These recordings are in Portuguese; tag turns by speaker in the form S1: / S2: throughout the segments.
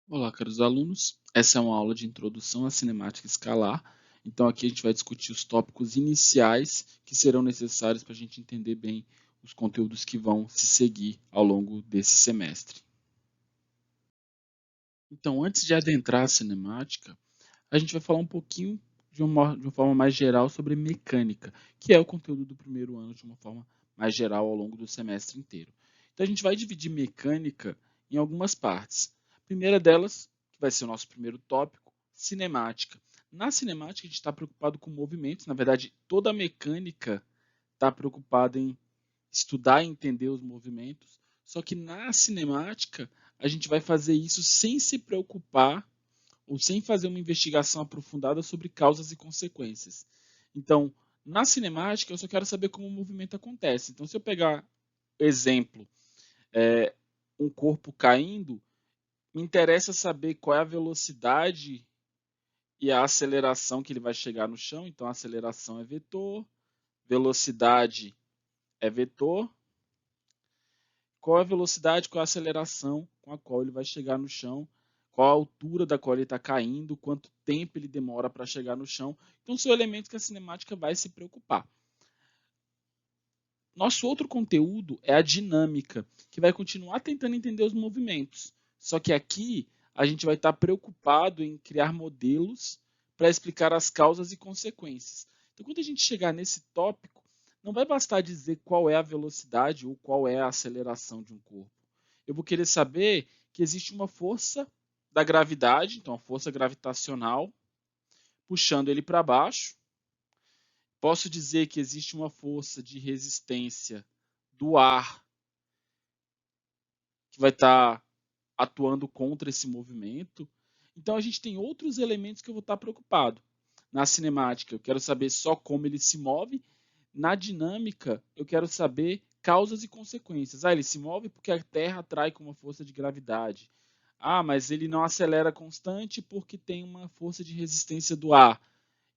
S1: Olá, caros alunos. Essa é uma aula de introdução à cinemática escalar. Então, aqui a gente vai discutir os tópicos iniciais que serão necessários para a gente entender bem os conteúdos que vão se seguir ao longo desse semestre. Então, antes de adentrar a cinemática, a gente vai falar um pouquinho de uma forma mais geral sobre mecânica, que é o conteúdo do primeiro ano de uma forma mais geral ao longo do semestre inteiro. Então, a gente vai dividir mecânica em algumas partes. A primeira delas, que vai ser o nosso primeiro tópico, cinemática. Na cinemática, a gente está preocupado com movimentos, na verdade, toda a mecânica está preocupada em estudar e entender os movimentos, só que na cinemática, a gente vai fazer isso sem se preocupar ou sem fazer uma investigação aprofundada sobre causas e consequências. Então, na cinemática, eu só quero saber como o movimento acontece. Então, se eu pegar exemplo, um corpo caindo, me interessa saber qual é a velocidade e a aceleração que ele vai chegar no chão. Então, a aceleração é vetor, velocidade é vetor. Qual é a velocidade, qual é a aceleração com a qual ele vai chegar no chão, qual a altura da qual ele está caindo, quanto tempo ele demora para chegar no chão. Então, são elementos que a cinemática vai se preocupar. Nosso outro conteúdo é a dinâmica, que vai continuar tentando entender os movimentos. Só que aqui a gente vai estar preocupado em criar modelos para explicar as causas e consequências. Então, quando a gente chegar nesse tópico, não vai bastar dizer qual é a velocidade ou qual é a aceleração de um corpo. Eu vou querer saber que existe uma força da gravidade, então a força gravitacional, puxando ele para baixo. Posso dizer que existe uma força de resistência do ar que vai estar atuando contra esse movimento. Então a gente tem outros elementos que eu vou estar preocupado. Na cinemática, eu quero saber só como ele se move. Na dinâmica, eu quero saber causas e consequências. Ele se move porque a Terra atrai com uma força de gravidade. Mas ele não acelera constante porque tem uma força de resistência do ar.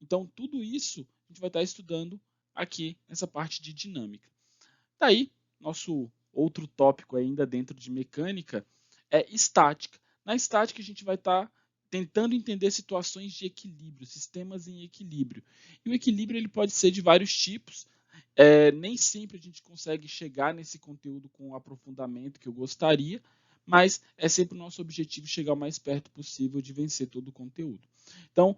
S1: Então, tudo isso a gente vai estar estudando aqui nessa parte de dinâmica. Daí, nosso outro tópico ainda dentro de mecânica é estática. Na estática, a gente vai estar tentando entender situações de equilíbrio, sistemas em equilíbrio. E o equilíbrio ele pode ser de vários tipos. Nem sempre a gente consegue chegar nesse conteúdo com o aprofundamento que eu gostaria, mas é sempre o nosso objetivo chegar o mais perto possível de vencer todo o conteúdo. Então,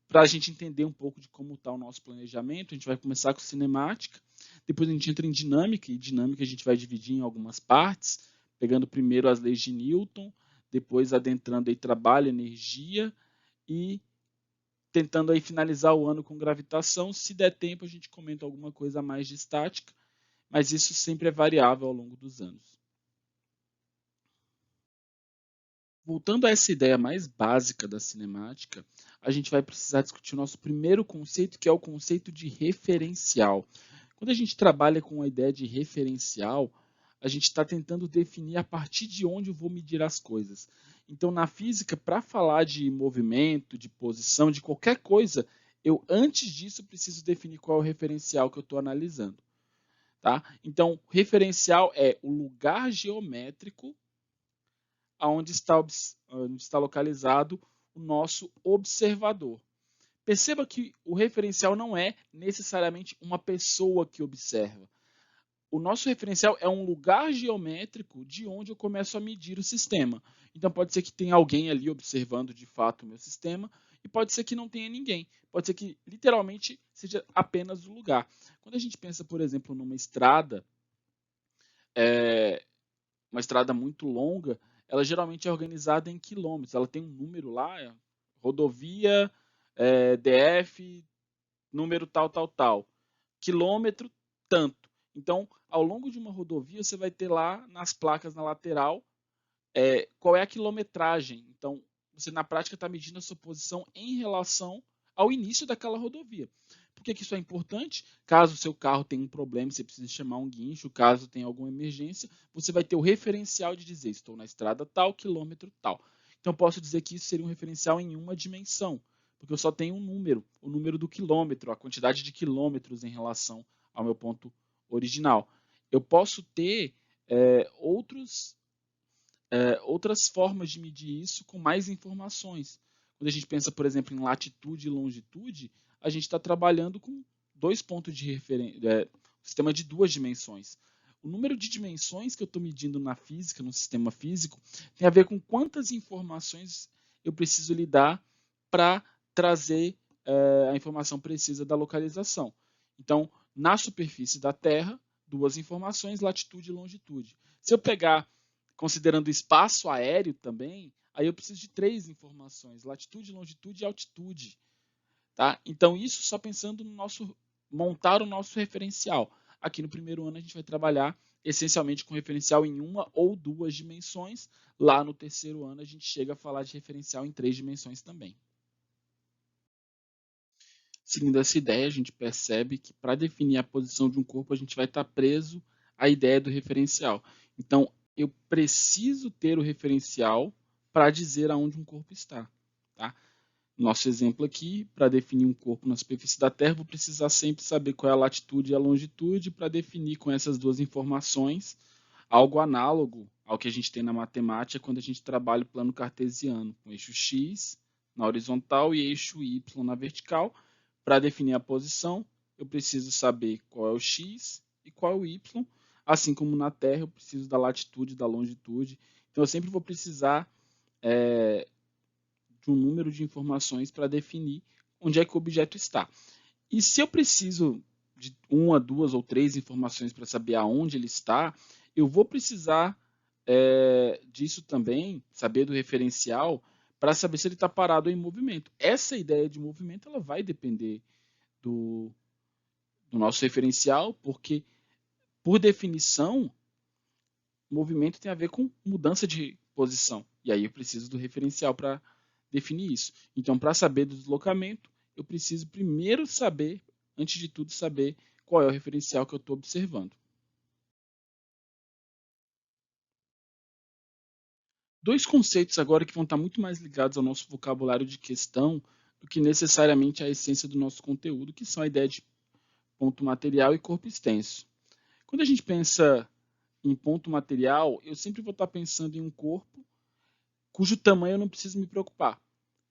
S1: para a gente entender um pouco de como está o nosso planejamento, a gente vai começar com cinemática, depois a gente entra em dinâmica, e dinâmica a gente vai dividir em algumas partes, pegando primeiro as leis de Newton, depois adentrando aí trabalho, energia e tentando aí finalizar o ano com gravitação. Se der tempo, a gente comenta alguma coisa a mais de estática, mas isso sempre é variável ao longo dos anos. Voltando a essa ideia mais básica da cinemática, a gente vai precisar discutir o nosso primeiro conceito, que é o conceito de referencial. Quando a gente trabalha com a ideia de referencial, a gente está tentando definir a partir de onde eu vou medir as coisas. Então, na física, para falar de movimento, de posição, de qualquer coisa, eu antes disso preciso definir qual é o referencial que eu estou analisando. Tá? Então, referencial é o lugar geométrico onde está localizado o nosso observador. Perceba que o referencial não é necessariamente uma pessoa que observa. O nosso referencial é um lugar geométrico de onde eu começo a medir o sistema. Então pode ser que tenha alguém ali observando de fato o meu sistema e pode ser que não tenha ninguém. Pode ser que literalmente seja apenas o lugar. Quando a gente pensa, por exemplo, numa estrada, é, uma estrada muito longa, ela geralmente é organizada em quilômetros. Ela tem um número lá, rodovia DF, número tal, tal, tal. Quilômetro, tanto. Então, ao longo de uma rodovia, você vai ter lá nas placas na lateral qual é a quilometragem. Então, você na prática está medindo a sua posição em relação ao início daquela rodovia. Por que isso é importante? Caso o seu carro tenha um problema, você precisa chamar um guincho, caso tenha alguma emergência, você vai ter o referencial de dizer, estou na estrada tal, quilômetro tal. Então, posso dizer que isso seria um referencial em uma dimensão, porque eu só tenho um número, o número do quilômetro, a quantidade de quilômetros em relação ao meu ponto original. Eu posso ter outros outras formas de medir isso com mais informações. Quando a gente pensa, por exemplo, em latitude e longitude, a gente está trabalhando com 2 pontos de referência, sistema de 2 dimensões. O número de dimensões que eu estou medindo na física, no sistema físico, tem a ver com quantas informações eu preciso lidar para trazer a informação precisa da localização. Então, na superfície da Terra, 2 informações, latitude e longitude. Se eu pegar, considerando espaço aéreo também, aí eu preciso de 3 informações, latitude, longitude e altitude. Tá? Então, isso só pensando no montar o nosso referencial. Aqui no primeiro ano a gente vai trabalhar essencialmente com referencial em 1 ou 2 dimensões. Lá no terceiro ano a gente chega a falar de referencial em 3 dimensões também. Seguindo essa ideia, a gente percebe que para definir a posição de um corpo, a gente vai estar preso à ideia do referencial. Então, eu preciso ter o referencial para dizer aonde um corpo está. Tá? Nosso exemplo aqui, para definir um corpo na superfície da Terra, vou precisar sempre saber qual é a latitude e a longitude para definir com essas 2 informações algo análogo ao que a gente tem na matemática quando a gente trabalha o plano cartesiano, com eixo x na horizontal e eixo y na vertical. Para definir a posição, eu preciso saber qual é o x e qual é o y, assim como na Terra eu preciso da latitude e da longitude. Então eu sempre vou precisar de um número de informações para definir onde é que o objeto está. E se eu preciso de 1, 2 ou 3 informações para saber aonde ele está, eu vou precisar disso também, saber do referencial, para saber se ele está parado ou em movimento. Essa ideia de movimento ela vai depender do nosso referencial, porque, por definição, movimento tem a ver com mudança de posição. E aí eu preciso do referencial para definir isso. Então, para saber do deslocamento, eu preciso primeiro saber, antes de tudo, saber qual é o referencial que eu estou observando. Dois conceitos agora que vão estar muito mais ligados ao nosso vocabulário de questão do que necessariamente à essência do nosso conteúdo, que são a ideia de ponto material e corpo extenso. Quando a gente pensa em ponto material, eu sempre vou estar pensando em um corpo cujo tamanho eu não preciso me preocupar.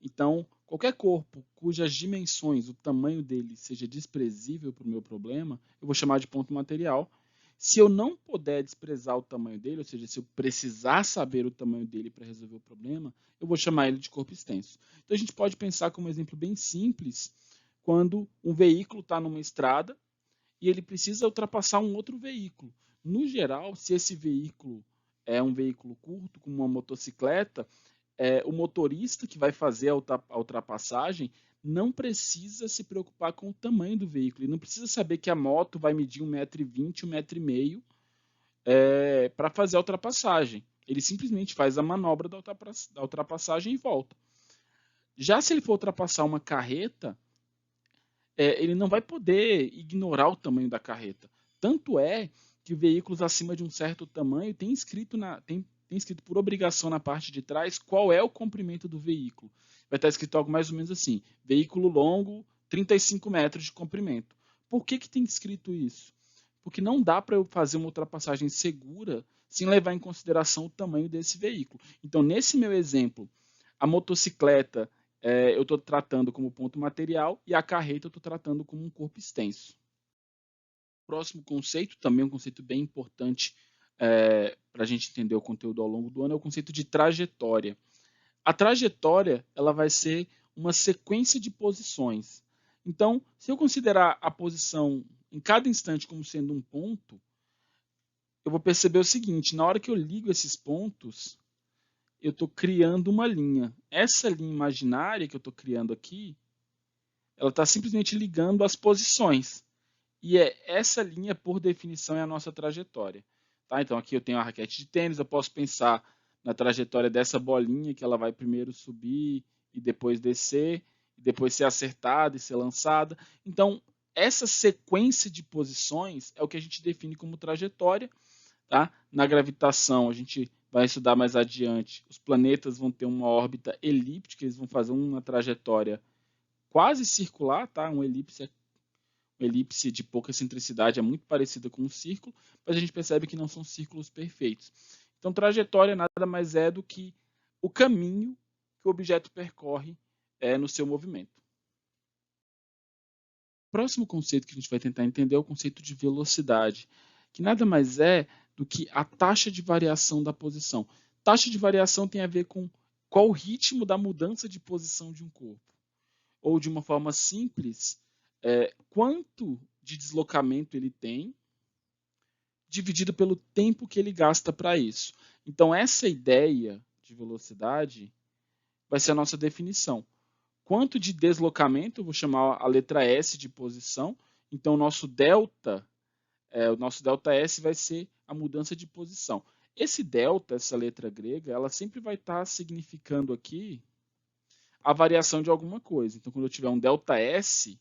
S1: Então, qualquer corpo cujas dimensões, o tamanho dele seja desprezível para o meu problema, eu vou chamar de ponto material. Se eu não puder desprezar o tamanho dele, ou seja, se eu precisar saber o tamanho dele para resolver o problema, eu vou chamar ele de corpo extenso. Então a gente pode pensar como um exemplo bem simples, quando um veículo está numa estrada e ele precisa ultrapassar um outro veículo. No geral, se esse veículo é um veículo curto, como uma motocicleta, o motorista que vai fazer a ultrapassagem não precisa se preocupar com o tamanho do veículo. Ele não precisa saber que a moto vai medir 1,20 m, 1,5 m para fazer a ultrapassagem. Ele simplesmente faz a manobra da ultrapassagem e volta. Já se ele for ultrapassar uma carreta, ele não vai poder ignorar o tamanho da carreta. Tanto é que veículos acima de um certo tamanho tem escrito por obrigação na parte de trás qual é o comprimento do veículo. Vai estar escrito algo mais ou menos assim: veículo longo, 35 metros de comprimento. Por que tem escrito isso? Porque não dá para eu fazer uma ultrapassagem segura sem levar em consideração o tamanho desse veículo. Então, nesse meu exemplo, a motocicleta eu estou tratando como ponto material e a carreta eu estou tratando como um corpo extenso. Próximo conceito, também um conceito bem importante para a gente entender o conteúdo ao longo do ano, é o conceito de trajetória. A trajetória ela vai ser uma sequência de posições. Então, se eu considerar a posição em cada instante como sendo um ponto, eu vou perceber o seguinte: na hora que eu ligo esses pontos, eu estou criando uma linha. Essa linha imaginária que eu estou criando aqui, ela está simplesmente ligando as posições. E essa linha, por definição, é a nossa trajetória. Tá? Então, aqui eu tenho a raquete de tênis, eu posso pensar na trajetória dessa bolinha, que ela vai primeiro subir e depois descer, e depois ser acertada e ser lançada. Então, essa sequência de posições é o que a gente define como trajetória. Tá? Na gravitação, a gente vai estudar mais adiante, os planetas vão ter uma órbita elíptica, eles vão fazer uma trajetória quase circular, tá? Uma elipse de pouca excentricidade é muito parecida com um círculo, mas a gente percebe que não são círculos perfeitos. Então, trajetória nada mais é do que o caminho que o objeto percorre no seu movimento. O próximo conceito que a gente vai tentar entender é o conceito de velocidade, que nada mais é do que a taxa de variação da posição. Taxa de variação tem a ver com qual o ritmo da mudança de posição de um corpo. Ou, de uma forma simples, quanto de deslocamento ele tem, dividido pelo tempo que ele gasta para isso. Então, essa ideia de velocidade vai ser a nossa definição. Quanto de deslocamento, eu vou chamar a letra S de posição, então o nosso delta S vai ser a mudança de posição. Esse delta, essa letra grega, ela sempre vai estar significando aqui a variação de alguma coisa. Então, quando eu tiver um delta S,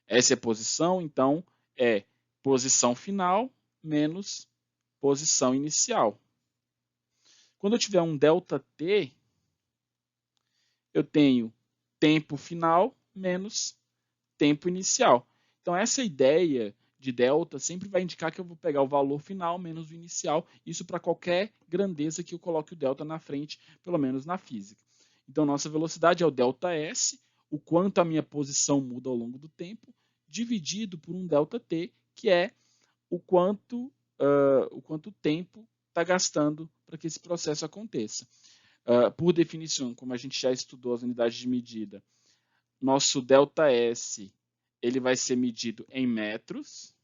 S1: S é posição, então é posição final menos posição inicial. Quando eu tiver um ΔT, eu tenho tempo final menos tempo inicial. Então, essa ideia de delta sempre vai indicar que eu vou pegar o valor final menos o inicial, isso para qualquer grandeza que eu coloque o delta na frente, pelo menos na física. Então, nossa velocidade é o ΔS, o quanto a minha posição muda ao longo do tempo, dividido por um ΔT, que é o quanto tempo está gastando para que esse processo aconteça. Por definição, como a gente já estudou as unidades de medida, nosso ΔS ele vai ser medido em metros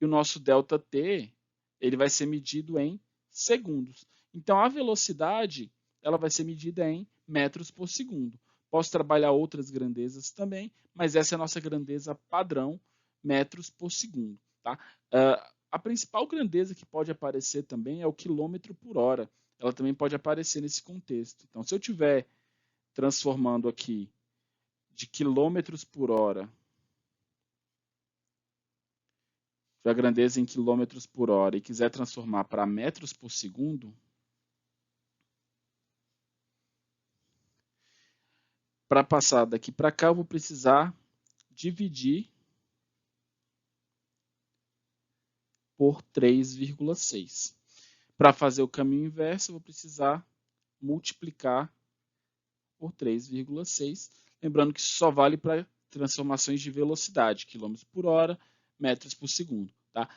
S1: e o nosso ΔT ele vai ser medido em segundos. Então, a velocidade ela vai ser medida em metros por segundo. Posso trabalhar outras grandezas também, mas essa é a nossa grandeza padrão, metros por segundo. Tá? A principal grandeza que pode aparecer também é o quilômetro por hora. Ela também pode aparecer nesse contexto. Então, se eu estiver transformando aqui de quilômetros por hora, a grandeza em quilômetros por hora, e quiser transformar para metros por segundo, para passar daqui para cá, eu vou precisar dividir por 3,6. Para fazer o caminho inverso, eu vou precisar multiplicar por 3,6. Lembrando que isso só vale para transformações de velocidade, quilômetros por hora, metros por segundo. Tá?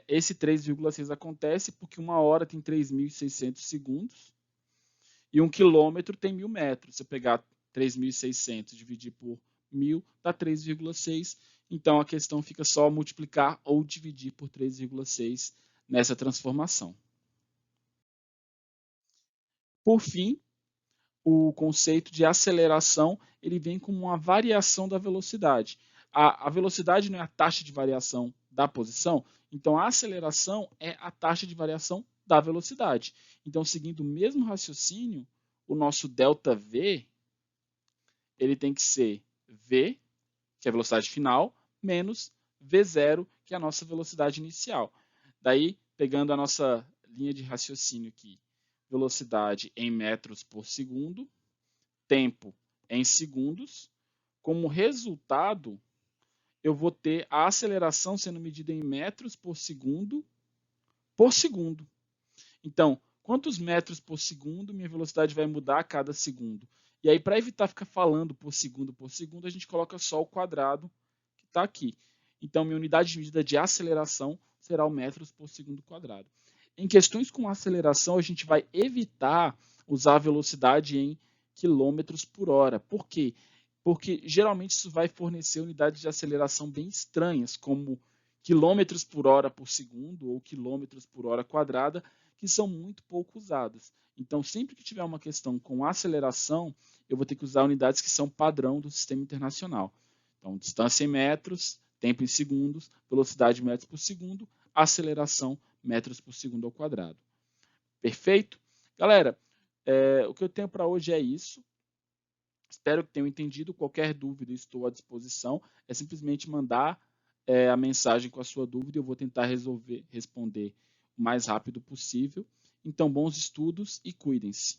S1: Esse 3,6 acontece porque uma hora tem 3.600 segundos e um quilômetro tem 1.000 metros. Se eu pegar 3.600 e dividir por 1.000, dá 3,6. Então, a questão fica só multiplicar ou dividir por 3,6 nessa transformação. Por fim, o conceito de aceleração ele vem como uma variação da velocidade. A velocidade não é a taxa de variação da posição, então a aceleração é a taxa de variação da velocidade. Então, seguindo o mesmo raciocínio, o nosso ΔV ele tem que ser V, que é a velocidade final, menos V0, que é a nossa velocidade inicial. Daí, pegando a nossa linha de raciocínio aqui, velocidade em metros por segundo, tempo em segundos, como resultado, eu vou ter a aceleração sendo medida em metros por segundo. Então, quantos metros por segundo minha velocidade vai mudar a cada segundo? E aí, para evitar ficar falando por segundo, a gente coloca só o quadrado que está aqui. Então, minha unidade de medida de aceleração será o metros por segundo quadrado. Em questões com aceleração, a gente vai evitar usar a velocidade em quilômetros por hora. Por quê? Porque geralmente isso vai fornecer unidades de aceleração bem estranhas, como quilômetros por hora por segundo ou quilômetros por hora quadrada, que são muito pouco usadas. Então, sempre que tiver uma questão com aceleração, eu vou ter que usar unidades que são padrão do sistema internacional. Então, distância em metros, tempo em segundos, velocidade em metros por segundo, aceleração metros por segundo ao quadrado. Perfeito? Galera, o que eu tenho para hoje é isso. Espero que tenham entendido. Qualquer dúvida, estou à disposição. É simplesmente mandar a mensagem com a sua dúvida e eu vou tentar responder o mais rápido possível. Então, bons estudos e cuidem-se.